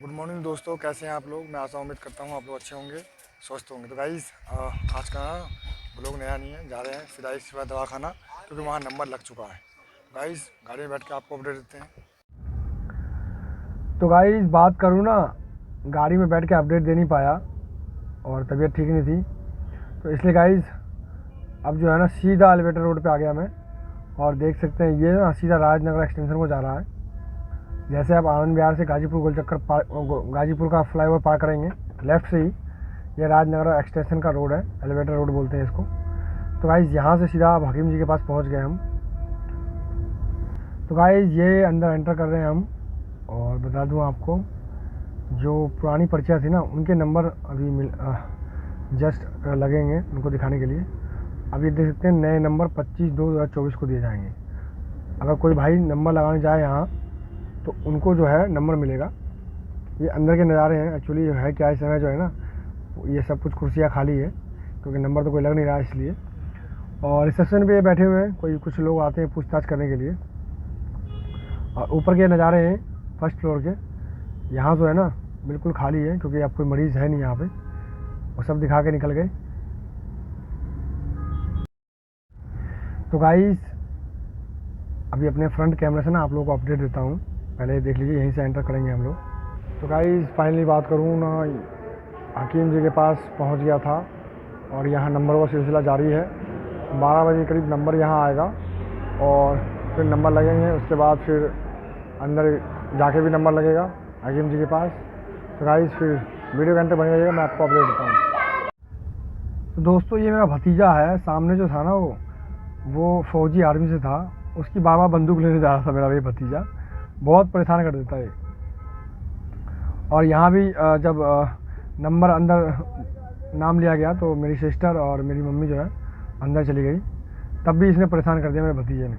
Good morning दोस्तों, कैसे हैं आप लोग। मैं आशा उम्मीद करता हूँ आप लोग अच्छे होंगे, स्वस्थ होंगे। तो गाइज़ आज का ब्लॉग नया नहीं है, जा रहे हैं सीधा इस दवाखाना क्योंकि वहाँ नंबर लग चुका है। गाइज़ गाड़ी में बैठ के आपको अपडेट देते हैं। तो गाइज़ बात करूँ ना, गाड़ी में बैठ के अपडेट दे नहीं पाया और तबीयत ठीक नहीं थी, तो इसलिए गाइज़ अब जो है ना सीधा एलिवेटर रोड पर आ गया मैं। और देख सकते हैं ये ना सीधा राजनगर एक्सटेंशन को जा रहा है। जैसे आप आनंद विहार से गाजीपुर गोलचक्कर गाजीपुर का फ्लाईओवर पार करेंगे लेफ़्ट से ही ये राजनगर एक्सटेंशन का रोड है, एलिवेटर रोड बोलते हैं इसको। तो गाइज़ यहाँ से सीधा आप हकीम जी के पास पहुँच गए हम। तो गाइज़ ये अंदर एंटर कर रहे हैं हम। और बता दूँ आपको, जो पुरानी पर्चियाँ थी ना उनके नंबर अभी जस्ट लगेंगे उनको दिखाने के लिए। अब ये देख सकते हैं नए नंबर 25/2/2024 को दिए जाएंगे। अगर कोई भाई नंबर लगाने जाए यहाँ तो उनको जो है नंबर मिलेगा। ये अंदर के नज़ारे हैं। एक्चुअली है क्या, इस समय जो है ना ये सब कुछ कुर्सियाँ खाली है क्योंकि नंबर तो कोई लग नहीं रहा है इसलिए। और रिसेप्शन पे बैठे हुए हैं, कुछ लोग आते हैं पूछताछ करने के लिए। और ऊपर के नज़ारे हैं फर्स्ट फ्लोर के। यहाँ जो है ना बिल्कुल खाली है क्योंकि अब कोई मरीज़ है नहीं यहाँ पे, वो सब दिखा के निकल गए। तो गाइस अभी अपने फ्रंट कैमरे से ना आप लोगों को अपडेट देता हूँ, पहले देख लीजिए। यहीं से एंटर करेंगे हम लोग। तो गाइस फाइनली बात करूँ ना, हकीम जी के पास पहुँच गया था और यहाँ नंबर का सिलसिला जारी है। 12 बजे करीब नंबर यहाँ आएगा और फिर नंबर लगेंगे। उसके बाद फिर अंदर जाके भी नंबर लगेगा हकीम जी के पास। तो गाइस फिर वीडियो घंटे बन जाएगा, मैं आपको अपडेट देता हूँ। तो दोस्तों ये मेरा भतीजा है, सामने जो था ना वो फौजी आर्मी से था, उसकी बाबा बंदूक लेने जा रहा था मेरा ये भतीजा। बहुत परेशान कर देता है। और यहाँ भी जब नंबर अंदर नाम लिया गया तो मेरी सिस्टर और मेरी मम्मी जो है अंदर चली गई, तब भी इसने परेशान कर दिया। मेरे भतीजे ने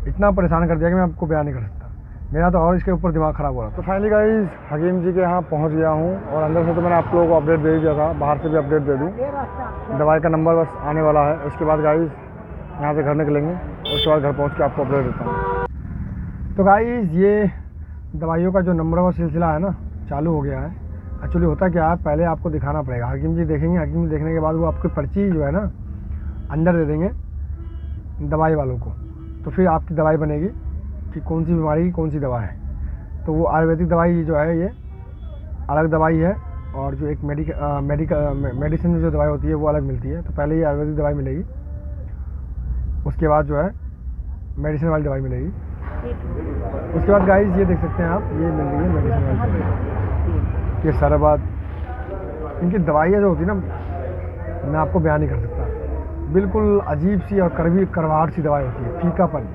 इतना परेशान कर दिया कि मैं आपको बयान नहीं कर सकता। मेरा तो और इसके ऊपर दिमाग ख़राब हो रहा। तो फाइनली गाइस हकीम जी के यहाँ पहुँच गया हूँ और अंदर से तो मैंने आप लोगों को अपडेट दे दिया था, बाहर से भी अपडेट दे दूँ। दवाई का नंबर बस आने वाला है, उसके बाद गाइस यहाँ से घर निकलेंगे और उसके बाद घर पहुँच के आपको अपडेट देता हूँ। तो गाइस ये दवाइयों का जो नंबरों का सिलसिला है ना चालू हो गया है। एक्चुअली होता क्या है, पहले आपको दिखाना पड़ेगा, हकीम जी देखेंगे, हकीम जी देखने के बाद वो आपकी पर्ची जो है ना अंदर दे देंगे दवाई वालों को। तो फिर आपकी दवाई बनेगी कि कौन सी बीमारी की कौन सी दवा है। तो वो आयुर्वेदिक दवाई जो है ये अलग दवाई है और जो एक मेडिसिन में जो दवाई होती है वो अलग मिलती है। तो पहले ये आयुर्वेदिक दवाई मिलेगी, उसके बाद जो है मेडिसिन वाली दवाई मिलेगी। उसके बाद गाइस ये देख सकते हैं आप, ये मिल रही है मेडिसिन वाली दवाई, ये सरबाद। इनकी दवाइयाँ जो होती है ना मैं आपको बयान नहीं कर सकता, बिल्कुल अजीब सी और करवाहट सी दवाई होती है, फीकापन,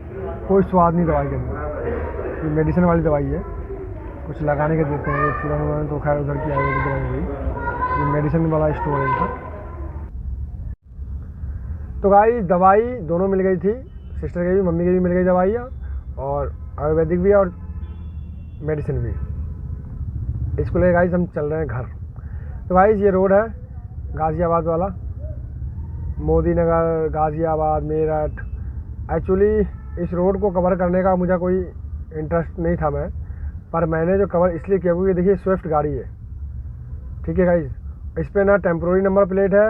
कोई स्वाद नहीं दवाई के अंदर। ये मेडिसिन वाली दवाई है, कुछ लगाने के देते हैं। चूरन वूरन तो खैर उधर की आयुर्वेदिक दवाई हो गई, ये मेडिसिन वाला स्टोर है इनका। तो गाइस दवाई दोनों मिल गई थी, सिस्टर की भी मम्मी की भी मिल गई दवाइयाँ, और आयुर्वेदिक भी और मेडिसिन भी। इसको लेकर गाइस हम चल रहे हैं घर। तो गाइस ये रोड है गाज़ियाबाद वाला, मोदी नगर, गाज़ियाबाद, मेरठ। एक्चुअली इस रोड को कवर करने का मुझे कोई इंटरेस्ट नहीं था पर मैंने जो कवर इसलिए किया क्योंकि देखिए स्विफ्ट गाड़ी है, ठीक है गाइस। इस पर ना टेम्प्रोरी नंबर प्लेट है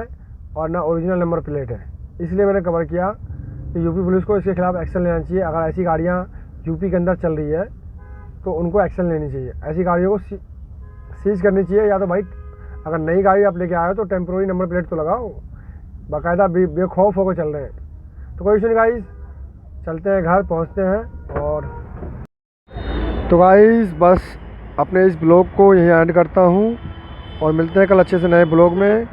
और ना ओरिजिनल नंबर प्लेट है, इसलिए मैंने कवर किया कि यूपी पुलिस को इसके खिलाफ एक्शन लेना चाहिए। अगर ऐसी गाड़ियाँ यूपी के अंदर चल रही है तो उनको एक्शन लेनी चाहिए, ऐसी गाड़ियों को सीज करनी चाहिए। या तो भाई अगर नई गाड़ी आप लेके आए हो तो टेम्प्रोरी नंबर प्लेट तो लगाओ, बाकायदा बेखौफ होकर चल रहे हैं। तो कोई इशू नहीं गाइस, चलते हैं घर, पहुंचते हैं। और तो गाइस बस अपने इस ब्लॉग को यहीं एंड करता हूं और मिलते हैं कल अच्छे से नए ब्लॉग में।